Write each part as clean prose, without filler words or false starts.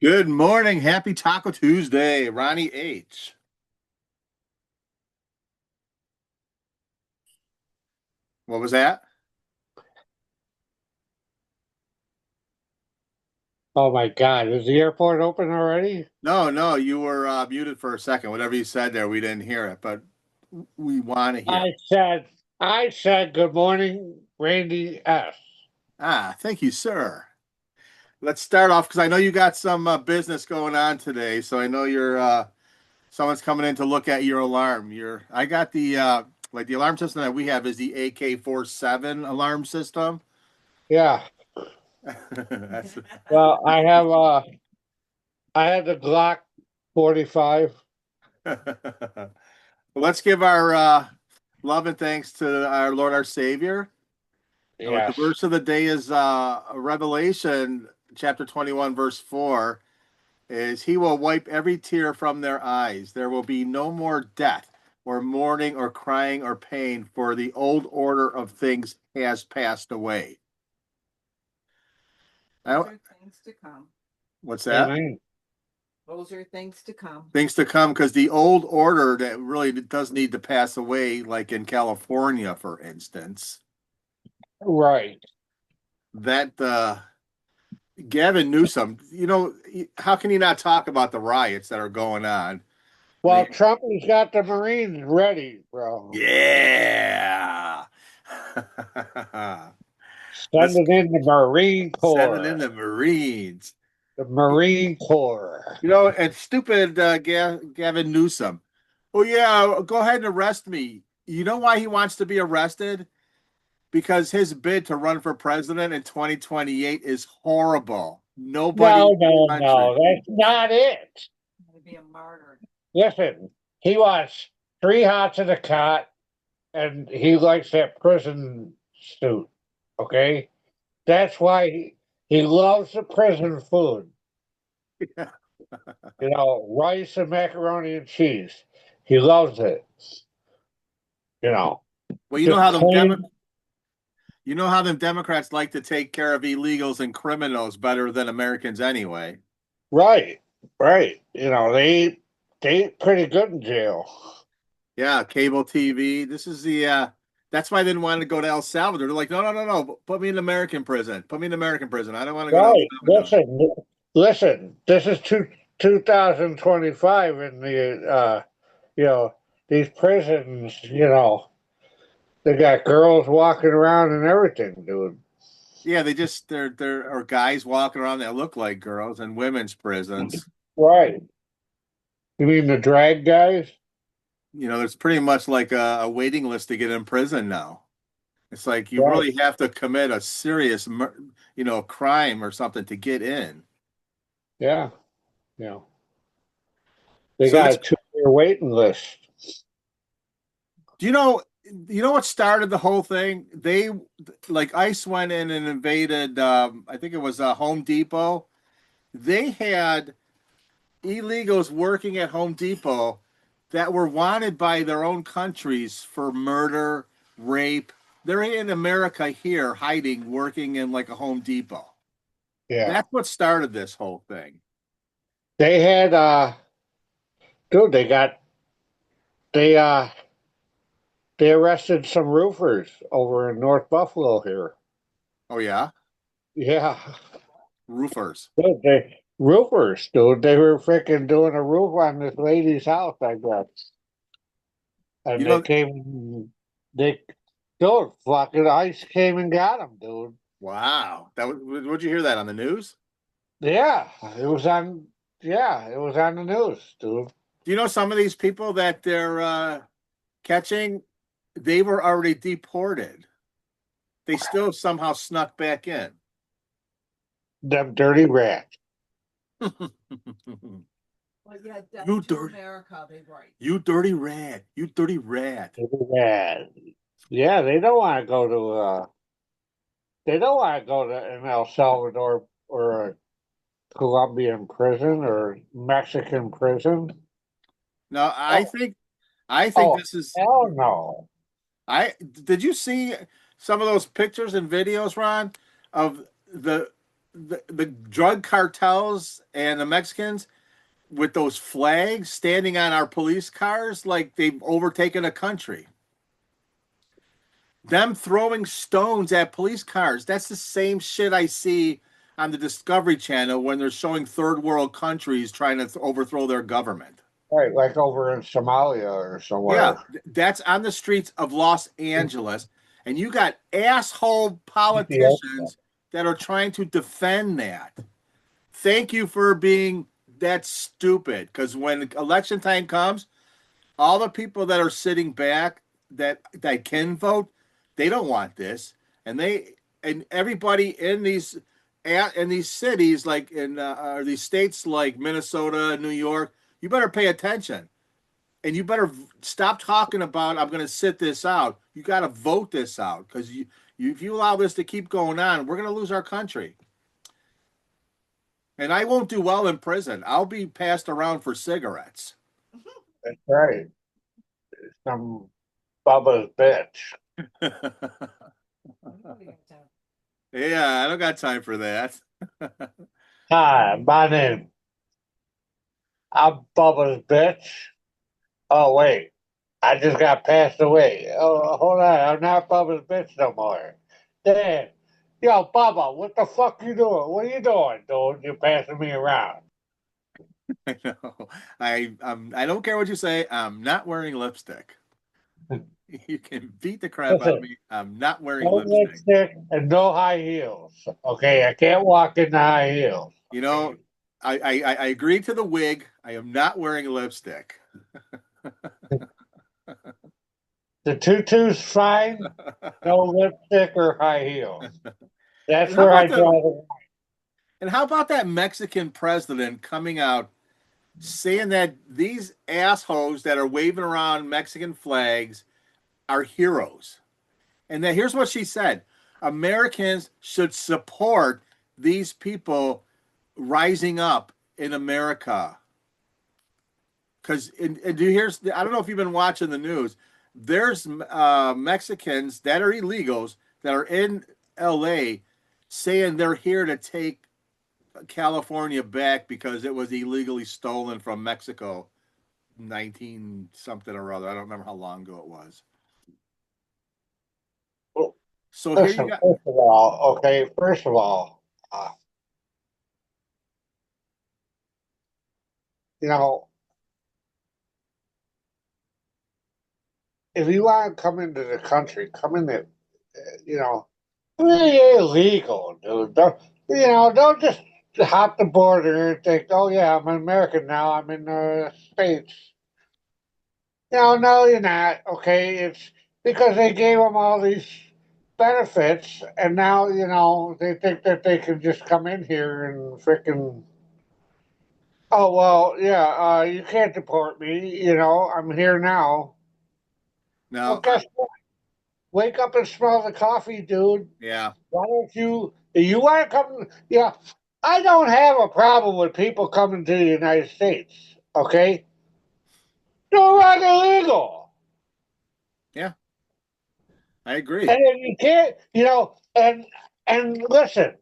Good morning. Happy Taco Tuesday. Ronnie H. What was that? Oh my God, is the airport open already? No, no, you were muted for a second. Whatever you said there, we didn't hear it, but we want to hear. I said, I said, good morning, Randy S. Thank you, sir. Let's start off because I know you got some business going on today. So I know you're someone's coming in to look at your alarm. I got the alarm system that we have is the AK-47 alarm system. Yeah, That's well, I had the Glock 45. Let's give our love and thanks to our Lord, our Savior. The Yes. verse of the day is Revelation chapter 21, verse 4 is he will wipe every tear from their eyes. There will be no more death or mourning or crying or pain, for the old order of things has passed away. Those are things to come. What's that? Amen. Those are things to come. Things to come, because the old order that really does need to pass away, like in California, for instance, Right. that Gavin Newsom, how can you not talk about the riots that are going on? Well, The, Trump has got the Marines ready, bro. yeah. Let's Sending in the Marine sending in Corps. the Marines. The Marine Corps. And stupid Gavin Newsom. Oh, yeah, go ahead and arrest me. You know why he wants to be arrested? Because his bid to run for president in 2028 is horrible. Nobody No, in the no, country. no, that's not it. To be a martyr. Listen, he wants three hots in a cot, and he likes that prison suit. Okay, that's why he loves the prison food. You know, rice and macaroni and cheese. He loves it. You know, Well, just plain you know how them Democrats like to take care of illegals and criminals better than Americans anyway. right, right. You know, they eat pretty good in jail. Yeah, cable TV. This is the that's why they didn't want to go to El Salvador. They're like, no, no, no, no. Put me in American prison. Put me in American prison. I don't want to go to El Right. Salvador. Listen. This is 2025, and you know, these prisons. You know, they got girls walking around and everything, dude. Yeah, there are guys walking around that look like girls in women's prisons. Right. You mean the drag guys? There's pretty much like a waiting list to get in prison now. It's like you Right. really have to commit a serious, crime or something to get in. Yeah. Yeah. They So got let's. a 2 year waiting list. Do you know what started the whole thing? They like ICE went in and invaded. I think it was Home Depot. They had illegals working at Home Depot that were wanted by their own countries for murder, rape. They're in America here, hiding, working in like a Home Depot. Yeah. That's what started this whole thing. They had dude, they they arrested some roofers over in North Buffalo here. Oh yeah, Yeah. roofers. Dude, they roofers, dude. They were freaking doing a roof on this lady's house, I guess. And You they know, came, they, dude, fucking ICE came and got them, dude. wow. Would you hear that on the news? Yeah, it was on, yeah, it was on the news, dude. Do you know some of these people that they're catching? They were already deported. They still somehow snuck back in. Them dirty rats. Well, yeah, death You to dirty, America, they write. you dirty rat, you dirty rat. Dirty rat. Yeah, they don't want to go to an El Salvador or a Colombian prison or Mexican prison. No, Oh, I think oh, this is. hell no. I did you see some of those pictures and videos, Ron, of the the drug cartels and the Mexicans with those flags standing on our police cars like they've overtaken a country. Them throwing stones at police cars. That's the same shit I see on the Discovery Channel when they're showing third world countries trying to overthrow their government. Right, like over in Somalia or Yeah, somewhere. that's on the streets of Los Angeles. And you got asshole Ethiopia. politicians that are trying to defend that. Thank you for being that stupid. Because when election time comes, all the people that are sitting back that can vote, they don't want this, and everybody in these cities like in or these states like Minnesota, New York, you better pay attention, and you better stop talking about I'm going to sit this out. You got to vote this out because you if you allow this to keep going on, we're going to lose our country. And I won't do well in prison. I'll be passed around for cigarettes. That's right. Some Bubba's bitch. Yeah, I don't got time for that. Hi, my name. I'm Bubba's bitch. Oh wait, I just got passed away. Oh, hold on, I'm not Bubba's bitch no more. Damn. Yo, Bubba, what the fuck you doing? What are you doing, dude? You're passing me around. I know. I don't care what you say. I'm not wearing lipstick. You can beat the crap out of Listen, me. I'm not wearing no lipstick. lipstick and no high heels. Okay, I can't walk in the high heels. You know, Okay? I agree to the wig. I am not wearing lipstick. The tutu's fine, no lipstick or high heels. And That's how where I about the draw the line. and how about that Mexican president coming out saying that these assholes that are waving around Mexican flags are heroes? And then here's what she said: Americans should support these people rising up in America. Because here's I don't know if you've been watching the news. There's Mexicans that are illegals that are in L.A. saying they're here to take California back because it was illegally stolen from Mexico, 19 something or other. I don't remember how long ago it was. Well, So here you listen, got first of all, uh, you know, if you want to come into the country, come in it, you know, really illegal, dude. Don't just hop the border and think, oh yeah, I'm an American now. I'm in the States. No, you're not. Okay, it's because they gave them all these benefits, and now they think that they can just come in here and freaking. Oh well, yeah. You can't deport me. I'm here now. Well, now. guess what? Wake up and smell the coffee, dude. Yeah. Why don't you? You want to come? Yeah, I don't have a problem with people coming to the United States. Okay, no, run illegal, Yeah, I agree. and you can't. And listen,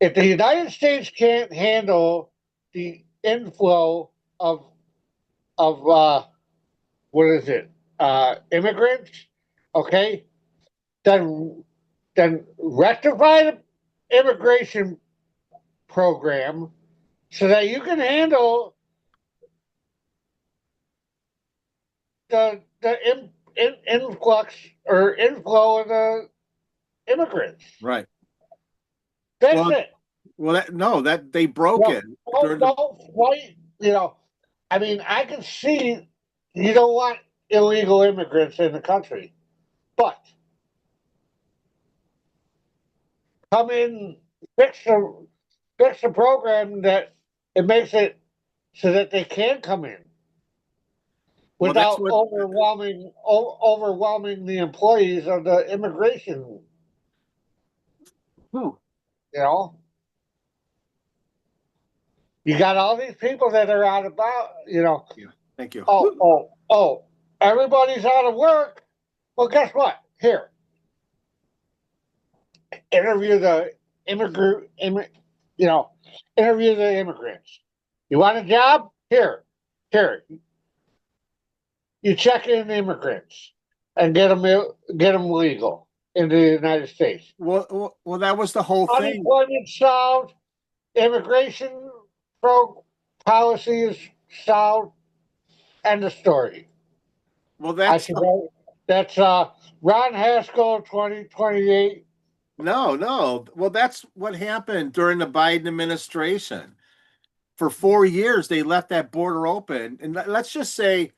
if the United States can't handle the inflow of what is it, immigrants, okay, then rectify the immigration program so that you can handle the influx or inflow of the immigrants. Right. That's Well, it. no, that they broke it during the. Don't fight. I mean, I can see you don't want illegal immigrants in the country, but come in, fix the fix the program that it makes it so that they can come in Well, that's without what. overwhelming the employees of the immigration. Who? You know, you got all these people that are out about. Yeah. Thank you. Oh, everybody's out of work. Well, guess what? Here, interview the interview the immigrants. You want a job? Here. You check in immigrants and get them legal in the United States. Well, that was the whole thing. Unemployment solved. Immigration policy is solved. End of story. Well, That's Ron Haskell 2028. no. Well, that's what happened during the Biden administration. For 4 years, they left that border open, and let's just say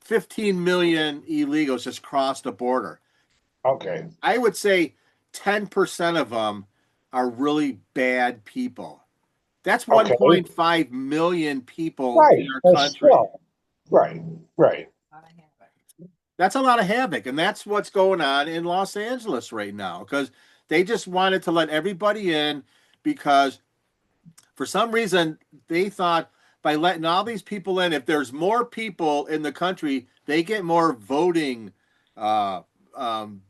15 million illegals just crossed the border. Okay. I would say 10% of them are really bad people. That's Okay. 1.5 million people Right. in our But country. still, right. Gotta have it. That's a lot of havoc, and that's what's going on in Los Angeles right now because they just wanted to let everybody in because for some reason they thought by letting all these people in, if there's more people in the country, they get more voting uh,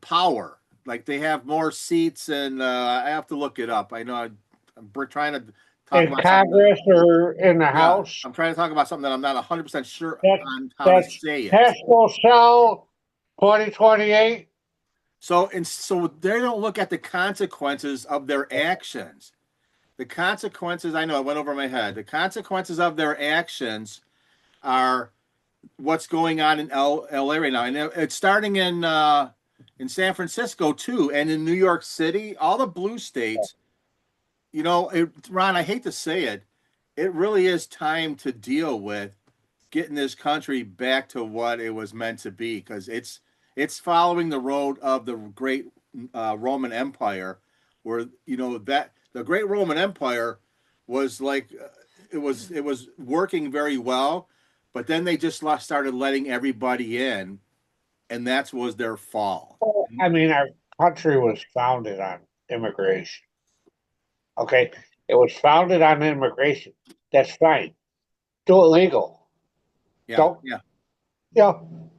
power. Like they have more seats, and I have to look it up. I know I'm trying to talk In about something. Congress or in the Yeah, House, I'm trying to talk about something that I'm not 100% sure that, on how to that's say it. Haskell Cell 2028. So they don't look at the consequences of their actions. The consequences, I know it went over my head. The consequences of their actions are what's going on in LA right now, and it's starting in San Francisco too, and in New York City, all the blue states. Ron, I hate to say it, it really is time to deal with getting this country back to what it was meant to be because it's following the road of the great Roman Empire, where that the great Roman Empire was like it was working very well, but then they just started letting everybody in, and that was their fall. I mean, our country was founded on immigration. Okay. It was founded on immigration. That's fine. Do it legal. Yeah, Don't, yeah. you know,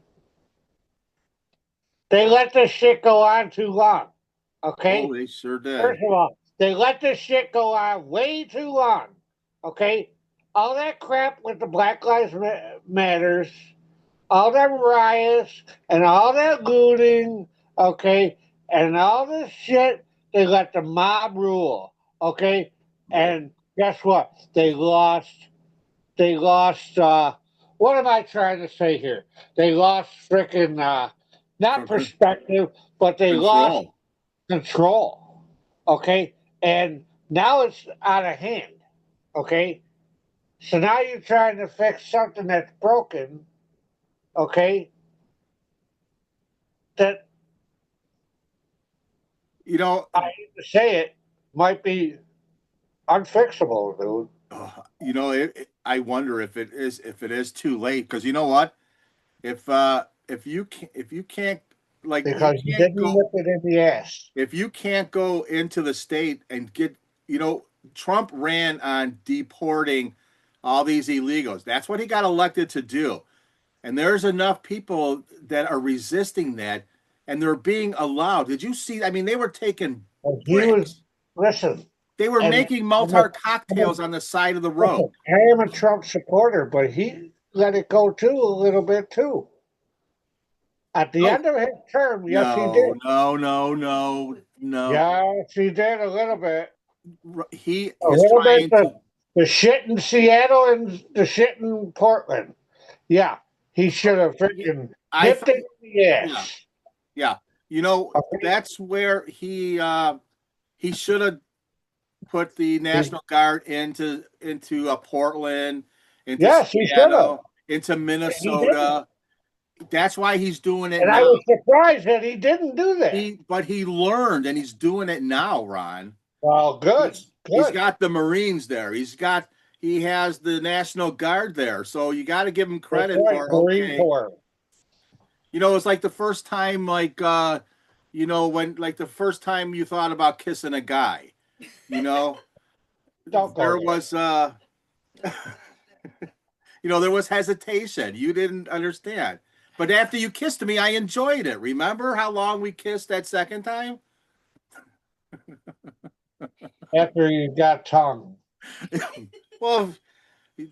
they let this shit go on too long. Oh, Okay. they sure did. First of all, they let this shit go on way too long. Okay. All that crap with the Black Lives Matters, all them riots, and all that looting, okay, and all this shit, they let the mob rule, okay? And guess what? They lost, what am I trying to say here? They lost freaking, not perspective, but they lost Control. control, okay? And now it's out of hand, okay? So now you're trying to fix something that's broken, okay? That You know, I hate to say it, might be unfixable, dude. I wonder if it is too late because you know what? If you can't like you Because you can't didn't go nip it in the ass. if you can't go into the state and get Trump ran on deporting all these illegals. That's what he got elected to do. And there's enough people that are resisting that and they're being allowed. Did you see? I mean, they were taking And he was, bricks. listen, They were and making I'm a, Molotov cocktails on the side of the road. listen, I am a Trump supporter, but he let it go too a little bit too. At the Oh, end of his term, yes, he no, did. no, no, no, no. Yes, he did a little bit. He A is little bit trying to. the shit in Seattle and the shit in Portland. Yeah, he should have freaking I nipped it think, in the yeah, ass. yeah. Okay? That's where he should have put the He, National Guard into Portland, into yes, he should have. Seattle, into He didn't. Minnesota. That's why he's doing it And I now. was surprised that he didn't do that. But he learned and he's doing it now, Ron. Well, good, He's good. got the Marines there. He has the National Guard there. So you got to give him That's credit right, for Marine okay. Corps. It's like the first time when like the first time you thought about kissing a guy, you know, Don't go there there. was there was hesitation. You didn't understand. But after you kissed me, I enjoyed it. Remember how long we kissed that second time? after you got tongue. Well,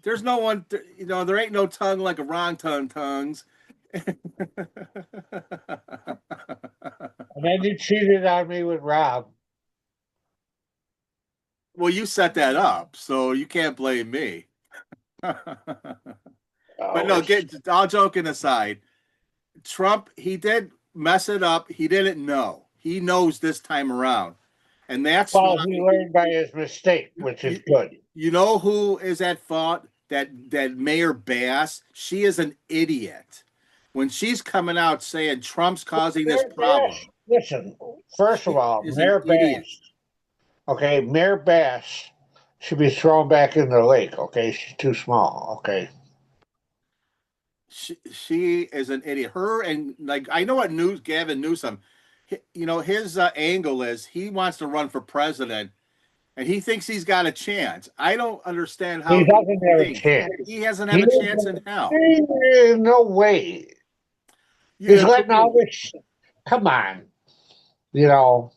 there's no one, there ain't no tongue like a wrong tongues. And then you cheated on me with Rob. Well, you set that up, so you can't blame me. But no, all joking aside, Trump, he did mess it up. He didn't know. He knows this time around. And that's well, why he learned by his mistake, which is good. you know who is at fault? That Mayor Bass, she is an idiot. When she's coming out saying Trump's causing this Mayor problem, Bass, listen, first of she all, is an Mayor idiot. Bass, okay, Mayor Bass should be thrown back in the lake, okay? She's too small, okay? She is an idiot. Her and like I know what Gavin Newsom, his angle is he wants to run for president and he thinks he's got a chance. I don't understand He how he doesn't have a thinks chance. he hasn't He have a chance doesn't, in hell. no way. He's Yeah, letting all this, come on, you know.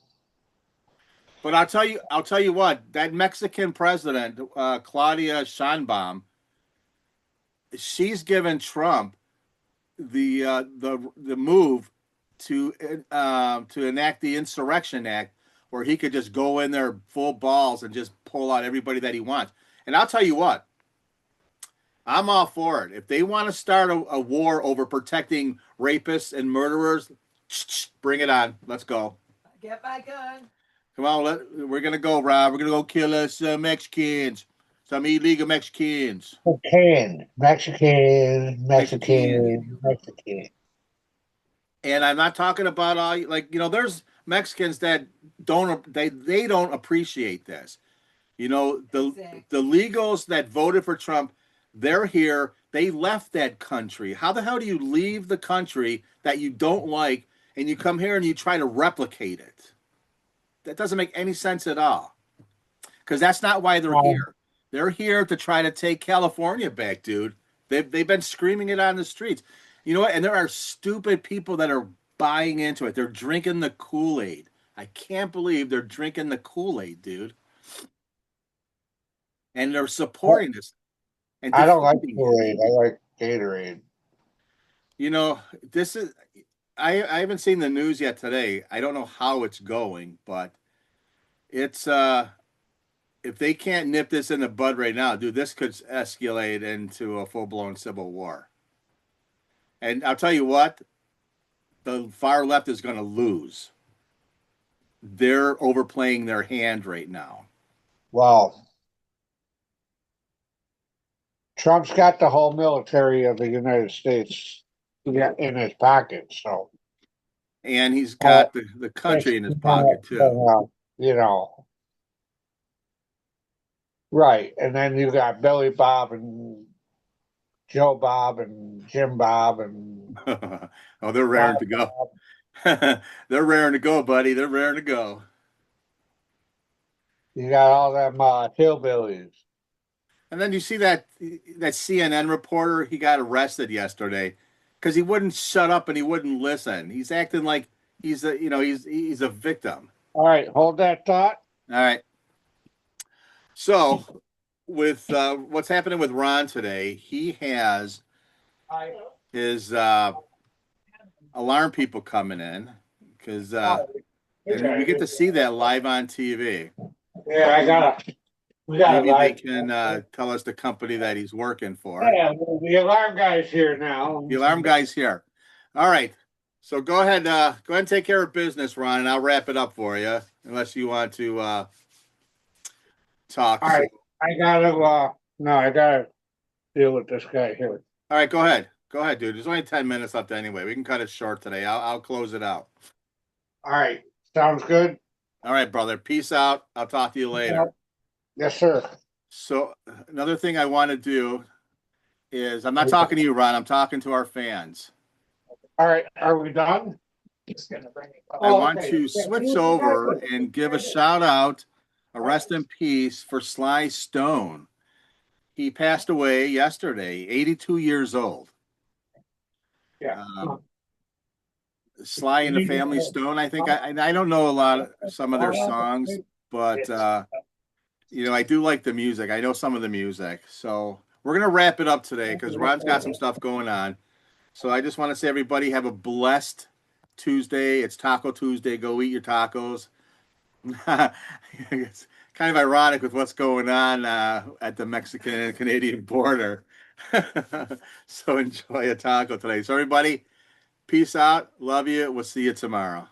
but I'll tell you what. That Mexican president, Claudia Sheinbaum, she's given Trump the move to enact the Insurrection Act, where he could just go in there full balls and just pull out everybody that he wants. And I'll tell you what, I'm all for it. If they want to start a war over protecting rapists and murderers, bring it on. Let's go. Get my gun. Come on, we're gonna go, Rob. We're gonna go kill us Mexicans, some illegal Mexicans. Mexican. And I'm not talking about all there's Mexicans that they don't appreciate this. The legals that voted for Trump, they're here. They left that country. How the hell do you leave the country that you don't like and you come here and you try to replicate it? That doesn't make any sense at all. Because that's not why they're here. They're here to try to take California back, dude. They've been screaming it on the streets. You know what? And there are stupid people that are buying into it. They're drinking the Kool-Aid. I can't believe they're drinking the Kool-Aid, dude. And they're supporting this. And I don't like defending Kool-Aid. I like Gatorade. This is I haven't seen the news yet today. I don't know how it's going, but it's if they can't nip this in the bud right now, dude, this could escalate into a full-blown civil war. And I'll tell you what, the far left is going to lose. They're overplaying their hand right now. Well, Trump's got the whole military of the United States in his pocket, so. And he's got the country in his pocket, too. You know. Right. And then you got Billy Bob and Joe Bob and Jim Bob and oh, they're raring to go. They're raring to go, buddy. They're raring to go. You got all them hillbillies. And then you see that CNN reporter, he got arrested yesterday because he wouldn't shut up and he wouldn't listen. He's acting like he's a victim. All right, hold that thought. All right. So, with what's happening with Ron today, he has his alarm people coming in because and we get to see that live on TV. Yeah, maybe they can tell us the company that he's working for. Yeah, the alarm guy's here now. The alarm guy's here. All right. So go ahead and take care of business, Ron, and I'll wrap it up for you, unless you want to talk. All right. I gotta deal with this guy here. All right, go ahead. Go ahead, dude. There's only 10 minutes left anyway. We can cut it short today. I'll close it out. All right. Sounds good. All right, brother. Peace out. I'll talk to you later. Yes, sir. So another thing I want to do is I'm not talking to you, Ron. I'm talking to our fans. All right. Are we done? I want to switch over and give a shout out, a rest in peace for Sly Stone. He passed away yesterday, 82 years old. Yeah. Sly and the Family Stone. I think I don't know some of their songs, but I do like the music. I know some of the music. So we're gonna wrap it up today because Ron's got some stuff going on. So I just want to say everybody have a blessed Tuesday. It's Taco Tuesday. Go eat your tacos. It's kind of ironic with what's going on at the Mexican and Canadian border. So enjoy a taco today. So everybody, peace out. Love you. We'll see you tomorrow.